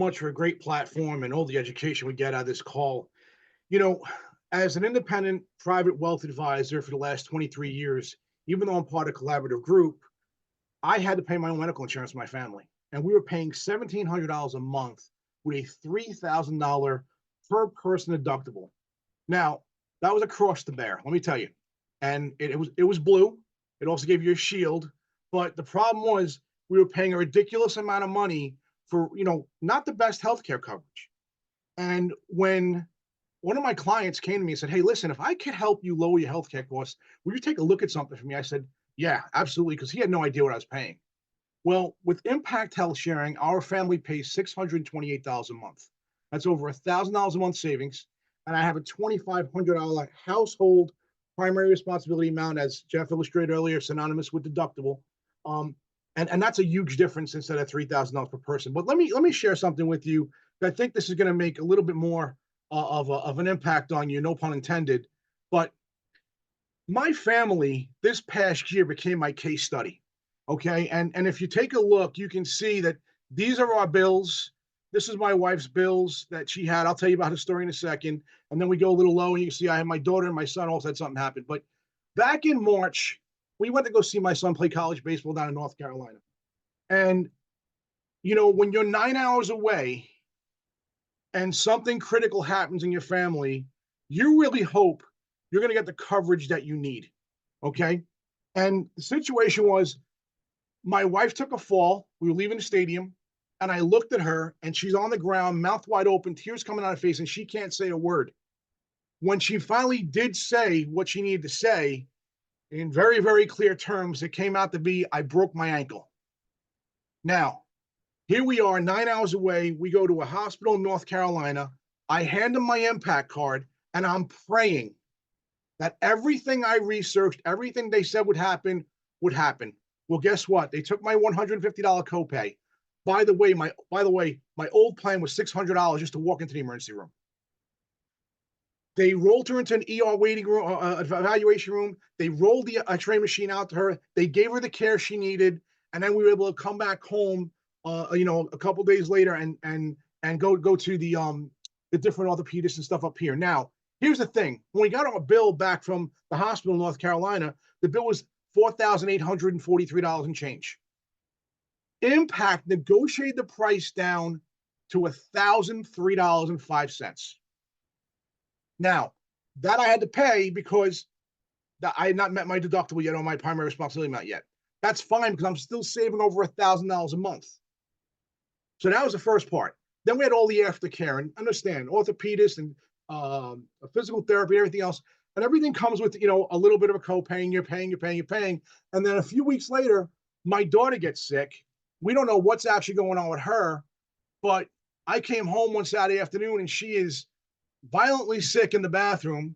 Much for a great platform and all the education we get out of this call. You know, as an independent private wealth advisor for the last 23 years, even though I'm part of a collaborative group, I had to pay my own medical insurance for my family. And we were paying $1,700 a month with a $3,000 per person deductible. Now, that was across the bear, let me tell you. And it was blue. It also gave you a shield. But the problem was we were paying a ridiculous amount of money for, not the best healthcare coverage. And when one of my clients came to me and said, "Hey, listen, if I could help you lower your healthcare costs, will you take a look at something for me?" I said, "Yeah, absolutely," because he had no idea what I was paying. Well, with Impact Health Sharing, our family pays $628 a month. That's over $1,000 a month savings, and I have a $2,500 household primary responsibility amount, as Jeff illustrated earlier, synonymous with deductible. Um, and that's a huge difference instead of $3,000 per person. But let me share something with you. I think this is going to make a little bit more of an impact on you, no pun intended. But my family this past year became my case study. Okay. And if you take a look, you can see that these are our bills. This is my wife's bills that she had. I'll tell you about her story in a second. And then we go a little low and you can see I have my daughter and my son also had something happen. But back in March, we went to go see my son play college baseball down in North Carolina. And, when you're 9 hours away and something critical happens in your family, you really hope you're going to get the coverage that you need. Okay. And the situation was my wife took a fall. We were leaving the stadium, and I looked at her, and she's on the ground, mouth wide open, tears coming out of her face, and she can't say a word. When she finally did say what she needed to say, in very, very clear terms, it came out to be, "I broke my ankle." Now, here we are, 9 hours away. We go to a hospital in North Carolina. I hand them my impact card, and I'm praying that everything I researched, everything they said would happen, would happen. Well, guess what? They took my $150 copay. My old plan was $600 just to walk into the emergency room. They rolled her into an ER waiting room, evaluation room. They rolled the X-ray machine out to her. They gave her the care she needed, and then we were able to come back home. A couple days later, and go to the different orthopedists and stuff up here. Now, here's the thing: when we got our bill back from the hospital in North Carolina, the bill was $4,843 and change. Impact negotiated the price down to $1,003.05. Now, that I had to pay because I had not met my deductible yet on my primary responsibility amount yet. That's fine because I'm still saving over $1,000 a month. So that was the first part. Then we had all the aftercare, and understand orthopedists and physical therapy, and everything else, and everything comes with a little bit of a copay. And you're paying, and then a few weeks later, my daughter gets sick. We don't know what's actually going on with her, but I came home one Saturday afternoon and she is violently sick in the bathroom.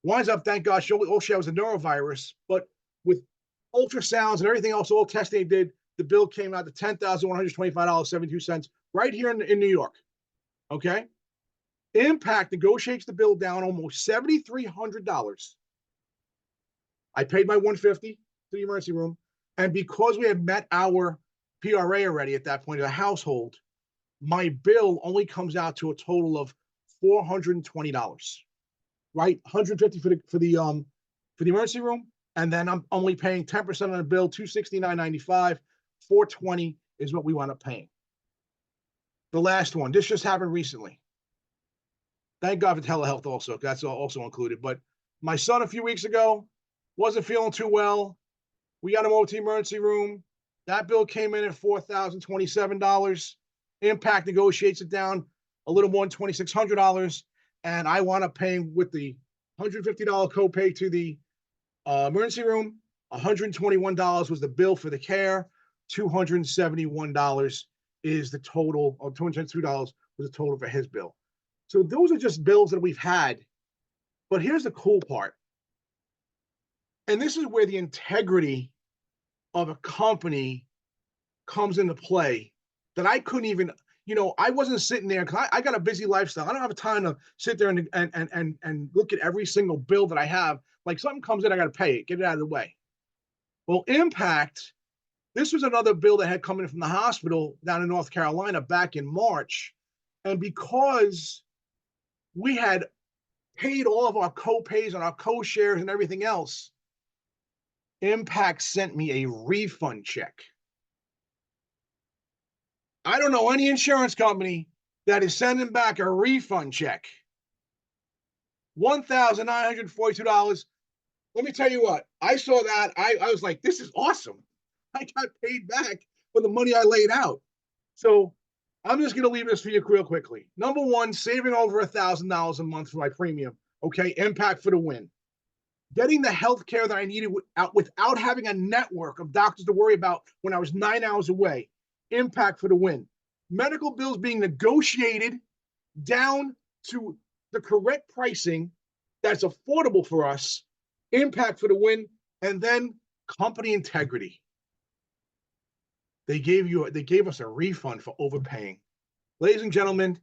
Winds up, thank God, all she had was a neurovirus, but with ultrasounds and everything else, all testing they did, the bill came out to $10,125.72 right here in New York. Okay. Impact negotiates the bill down almost $7,300. I paid my $150 to the emergency room. And because we had met our PRA already at that point, a household, my bill only comes out to a total of $420, right? $150 for the emergency room. And then I'm only paying 10% on the bill, $269.95. $420 is what we wound up paying. The last one, this just happened recently. Thank God for telehealth also. That's also included. But my son a few weeks ago wasn't feeling too well. We got him over to the emergency room. That bill came in at $4,027. Impact negotiates it down a little more than $2,600. And I wound up paying with the $150 copay to the emergency room. $121 was the bill for the care. $271 is the total, or $202 was the total for his bill. So those are just bills that we've had. But here's the cool part. And this is where the integrity of a company comes into play, that I couldn't even, I wasn't sitting there because I got a busy lifestyle. I don't have time to sit there and look at every single bill that I have. Like, something comes in, I got to pay it, get it out of the way. Well, this was another bill that had come in from the hospital down in North Carolina back in March. And because we had paid all of our co-pays and our co-shares and everything else, Impact sent me a refund check. I don't know any insurance company that is sending back a refund check. $1,942. Let me tell you what, I saw that. I was like, this is awesome. I got paid back for the money I laid out. So I'm just going to leave this for you real quickly. Number one, saving over $1,000 a month for my premium. Okay, Impact for the win. Getting the health care that I needed without having a network of doctors to worry about when I was 9 hours away. Impact for the win. Medical bills being negotiated down to the correct pricing that's affordable for us. Impact for the win. And then company integrity. They gave us a refund for overpaying. Ladies and gentlemen,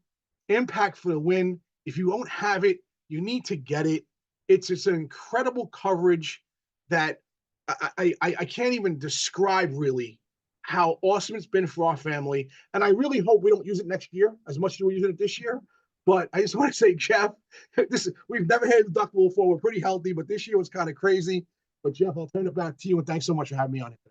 Impact for the win. If you don't have it, you need to get it. It's an incredible coverage that I can't even describe really how awesome it's been for our family. And I really hope we don't use it next year as much as we're using it this year. But I just want to say, Jeff, we've never had a deductible before. We're pretty healthy, but this year was kind of crazy. But Jeff, I'll turn it back to you, and thanks so much for having me on it today.